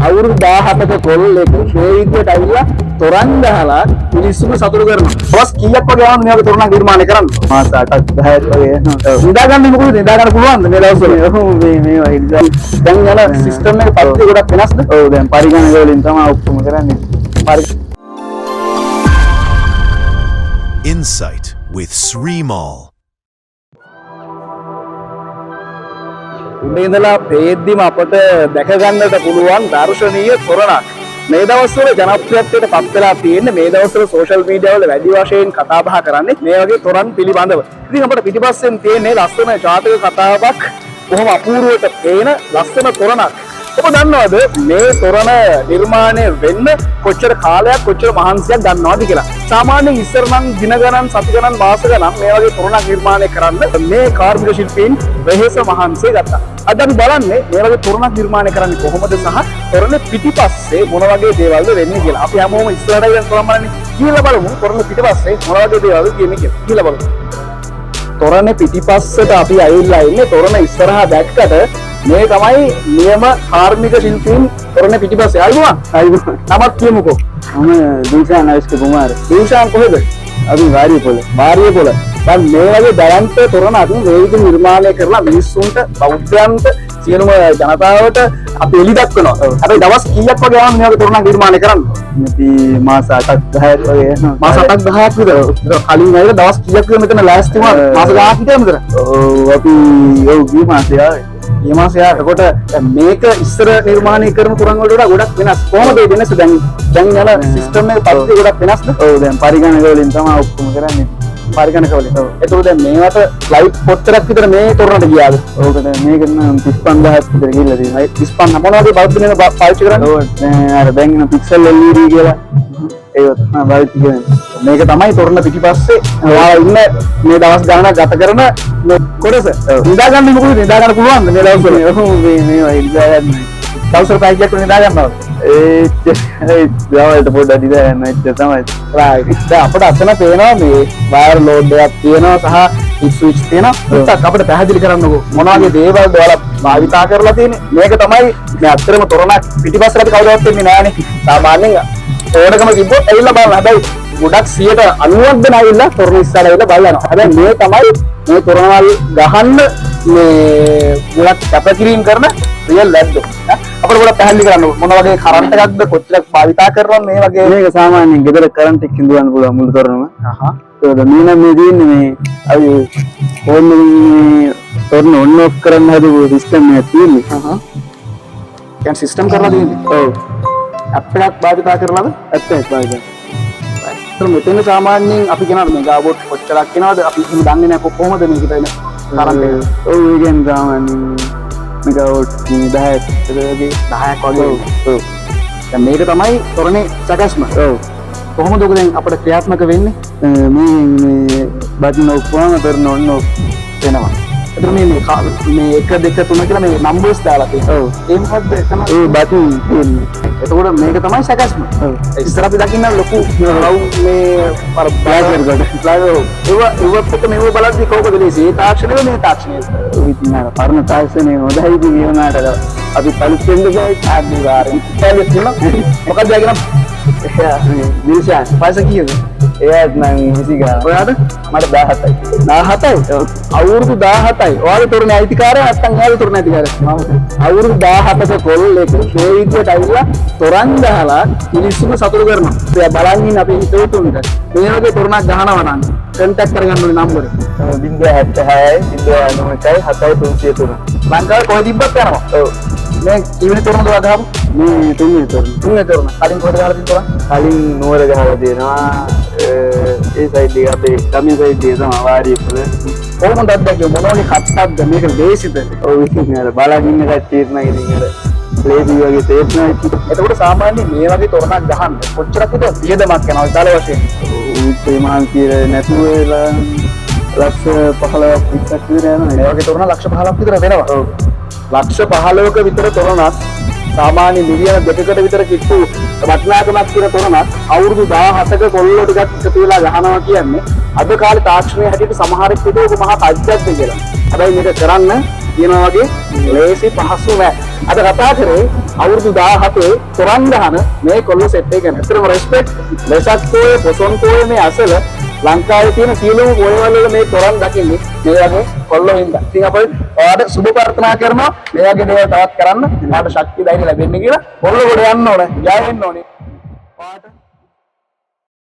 අවුරුදු 17ක කොල්ලෙක් මේ විදියට ඇවිල්ලා තොරන් ගහලා මිනිස්සුම සතුටු කරනවා. ඊපස් කීයක් වගේ ආවද මේ වගේ තොරණක් නිර්මාණය කරන්න? මාස 8ක් 10ක් වගේ. නිදා ගන්න මොකද? නිදා ගන්න පුළුවන්ද මේ දවස්වල? ඔව් මේ දැන් යන සිස්ටම් එක පද්ධතිය ගොඩක් වෙනස්ද? ඔව් දැන් පරිගණක වලින් තමයි ඔක්කොම කරන්නේ. Insight with Srimal. උදේ ඉඳලා පෙද්දිම අපට දැක ගන්නට පුළුවන් දර්ශනීය තොරණක්. මේ දවස්වල ජනප්‍රියත්වයට පත් වෙලා තියෙන්නේ මේ දවස්වල සෝෂල් මීඩියා වල වැඩි වශයෙන් කතා බහ කරන්නේ මේ වගේ තොරන් පිළිබඳව. ඉතින් අපිට පිටිපස්සෙන් තියෙන්නේ ලස්සන ජාතක කතාවක් බොහොම අපූර්වවට පේන ලස්සන තොරණක්. ඔබ දන්නවද මේ තොරණ නිර්මාණය වෙන්න කොච්චර කාලයක් කොච්චර මහන්සියක් ගන්නවද කියලා? සාමාන්‍යයෙන් ඉස්සර නම් දින ගණන් සති ගණන් මාස ගණන් මේ වගේ තොරණක් නිර්මාණය කරන්න මේ කාර්මික ශිල්පීන් වෙහෙස මහන්සිය ගත්තා. අද අපි බලන්නේ මේ වගේ තොරණක් නිර්මාණය කරන්නේ කොහොමද සහ තොරණ පිටිපස්සේ මොන වගේ දේවල්ද වෙන්නේ කියලා. අපි හැමෝම ඉස්සරහට ඉඳන් තොරණ බලන්නේ. කියලා බලමු තොරණ පිටිපස්සේ මොන වගේ දේවල්ද කියන්නේ කියලා. කියලා බලමු. තොරණ පිටිපස්සට අපි ඇවිල්ලා ඉන්නේ. තොරණ ඉස්සරහා දැක්කට මේ තමයි නියම කාර්මික ශිල්පීන් තොරණ පිටිපස්සේ. අයිබෝන්. අයිබෝන්. නමක් කියමුකෝ. මම දිල්ෂාන් අවිස්ක කුමාර. දිල්ෂාන් කොහෙද? අපි වාරියපොළ. වාරියපොළ. දැන් මේ වගේ දරන්ත තොරණ අපි මේ විදිහට නිර්මාණය කරලා මිනිස්සුන්ට බෞද්ධයන්ට සියලුම ජනතාවට අපි එලි දක්වනවා. අපි දවස් කීයක් වගේ ආවම මේ වගේ තොරණ නිර්මාණය කරන්නේ? අපි මාස 8ක් 10ක් වගේ. මාස 8ක් 10ක් විතර. කලින් ඇවිල්ලා දවස් කීයක් විතර මෙතන ලෑස්ති වුණා? මාස 10ක් විතර මෙතන. ඔව් අපි ගිය මාසේ ආවේ. මේ මාසේ ආවට මේක ඉස්සර නිර්මාණය කරන තොරණ වලට වඩා ගොඩක් වෙනස්. කොහොමද මේ වෙනස? දැන් යන සිස්ටම් එක පද්ධතිය ගොඩක් වෙනස්ද? ඔව් දැන් පරිගණක වලින් තමයි ඔක්කොම කරන්නේ. පරිගණක වලින්. එතකොට දැන් මේවට ලයිට් පොත්තරක් විතර මේ තොරණට ගියාද? ඕකට මේක නම් 35000ක් විතර ගිහිල්ලා තියෙනවා. 35 මොන වගේ බල්බ් දෙන පාවිච්චි කරන්නේ? ඔව් දැන් අර දැන් ඉන්න පික්සල් LED කියලා ඒක තමයි පාවිච්චි කරන්නේ. මේක තමයි තොරණ පිටිපස්සේ ඔයාලා ඉන්න මේ දවස් ගණන ගත කරන මේ කොටස. නිදා ගන්න මොකද? නිදා ගන්න පුළුවන්ද මේ දවස්වල? ඔව් මේවා ඉඳලා ගන්න. දවසට පැයක් විතර නිදා ගන්නවද? ඒ දවල්ට පොඩ්ඩක් නිදා ගන්න ඉච්ච තමයි. රයිට්. දැන් අපිට අතන පේනවා මේ වයර් ලෝඩ් එකක් තියෙනවා සහ ස්විච් තියෙනවා. ටිකක් අපිට පැහැදිලි කරන්නකෝ මොන වගේ දේවල්ද ඔයාලා භාවිතා කරලා තියෙන්නේ? මේක තමයි මේ අත්‍තරම තොරණක් පිටිපස්සට අපි කවදාවත් වෙන්නේ නැහනේ. සාමාන්‍යයෙන් ඕනකම තිබ්බොත් ඇවිල්ලා බලන්න. හැබැයි ගොඩක් 90ක් දෙනා ඇවිල්ලා තොරණ ඉස්සරහට ඇවිල්ලා බලනවා. හැබැයි මේ තමයි මේ තොරණවල් ගහන්න මේ ගොඩක් කැපකිරීම කරන රියල් ලැබ්ඩෝ. අපිට ගොඩක් පැහැදිලි කරන්න මොන වගේ කරන්ට් එකක්ද කොච්චරක් භාවිතා කරනවද මේ වගේ? මේක සාමාන්‍යයෙන් ගෙදර කරන්ට් එකකින් දුවන්න පුළුවන් මුළු තොරණම. ඒක මේ නම් මේ දින්නේ මේ අපි ඕන්නේ තොරණ ඔන් ඔෆ් කරන්න හදපු සිස්ටම් එකක් තියෙන්නේ. දැන් සිස්ටම් කරලා තියෙන්නේ. ඔව්. ඇප් එකක් භාවිතා කරලාද? ඇප් එකක් භාවිතා. ඒත් මෙතන සාමාන්‍යයෙන් අපි කියනවා මෙගාවොට් කොච්චරක් කියනවාද? අපි එහෙම දන්නේ නැහැ කොහොමද මේකට එන කරන්ට් එක. ඔව් ඒ කියන්නේ සාමාන්‍යයෙන් මෙගාවොට් 10ක් වගේ 10ක් වගේ. ඔව්. දැන් මේක තමයි තොරණේ සැකස්ම. ඔව්. කොහොමද ඔක දැන් අපිට ක්‍රියාත්මක වෙන්නේ? මේ බටන් ඔක්කොම තොරණ ඔන් ඔෆ් වෙනවා. එතන මේ 1 2 3 කියලා මේ නම්බර්ස් දාලා තියෙනවා. ඔව්. ඒ මොකද්ද එතන? ඒ බටන් තියෙන්නේ. එතකොට මේක තමයි සැකස්ම. ඔව්. ඉස්සර අපි දකින්න ලොකු මේ අර ප්ලාගර් කොට. ඒවත් එක මේව බලද්දි කවුද ලේසි? ඒ තාක්ෂණය මේ තාක්ෂණය. ඉතින් අර පරණ තාක්ෂණය හොඳයි කියනකට අපි පරිස්සම් දෙකයි අනිවාර්යෙන්. ඒකේ තියෙන මොකක්ද කියනවා? දිල්ෂාන් පයිස කීයද? එයාත් නම් 20 ගාන. ඔයාට? මට 17යි. 17යි? අවුරුදු 17යි. ඔයාගේ තොරණේ අයිතිකාරයා නැත්නම් එයාගේ තොරණේ අයිතිකාරයා? අවුරුදු 17ක කොල්ලෙක් මේ විදියට ඇවිල්ලා තොරන් ගහලා මිනිස්සුම සතුටු කරනවා. එයා බලන් ඉන්න අපේ හිතවතුන්ට මේ වගේ තොරණක් ගහනවා නම් කන්ටැක්ට් කරගන්න ඕනේ නම්බර 076 091 7303. ලංකාවේ කොහෙද තිබ්බත් යනවා. ඔව්. මේ ඉවෙන තොරණ දුවා ගහමු. මේ තුන්වෙනි තොරණ. තුන්වෙනි තොරණ. කලින් කොහෙද ගහලා තියෙන තොරණ? කලින් නුවර ගහලා තියෙනවා. ඒ සයිඩ් එක අපේ ගමේ සයිඩ් එක තමයි වාරියපොළ. කොහොමද අද්දකිය මොන වගේ කත්තක්ද මේක දේශිත? ඔව් ඉතින් අර බලන් ඉන්න කට්ටියත් නම් ඉතින් අර ප්ලේබි වගේ තේරෙනවා ඉතින්. එතකොට සාමාන්‍යයෙන් මේ වගේ තොරණක් ගහන්න කොච්චරක් විතර වියදමක් යනවද විශාල වශයෙන්? ඒ මහන්සිය නැතුව ලක්ෂ 15ක් 20ක් විතර යනවා. මේ වගේ තොරණ ලක්ෂ 15ක් විතර වෙනවා. ඔව්. ලක්ෂ 15ක විතර තොරණක් සාමාන්‍ය මිලියන 2කට විතර කිට්ටු වටිනාකමක් තියෙන තොරණක් අවුරුදු 17ක කොල්ලෝ ටිකක් එකතු වෙලා ගහනවා කියන්නේ අද කාලේ තාක්ෂණයේ හැටියට සමහරෙක් හිතුව ඔබ මහා තජ්ජක්ද කියලා. හැබැයි මේක කරන්න කියනවා වගේ ලේසි පහසු නෑ. අද කතා කරේ අවුරුදු 17 තොරන් ගහන මේ කොල්ල සෙට් එක ගැන. ඇත්තටම රෙස්පෙක්ට් වෙසක් පොය පොසොන් පොය මේ අසල ලංකාවේ තියෙන සියලුම පොයවල මේ තොරන් දකින්නේ මේ වගේ කොල්ලෝ හින්දා. ඉතින් අපි ඔයාලට සුබ ප්‍රාර්ථනා කරනවා මේ වගේ දේවල් තවත් කරන්න. ඔයාලට ශක්තිය ධෛර්ය ලැබෙන්න කියලා. කොල්ලෝ ගොඩ යන්න ඕනේ. ජය වෙන්න ඕනේ. ඔයාලට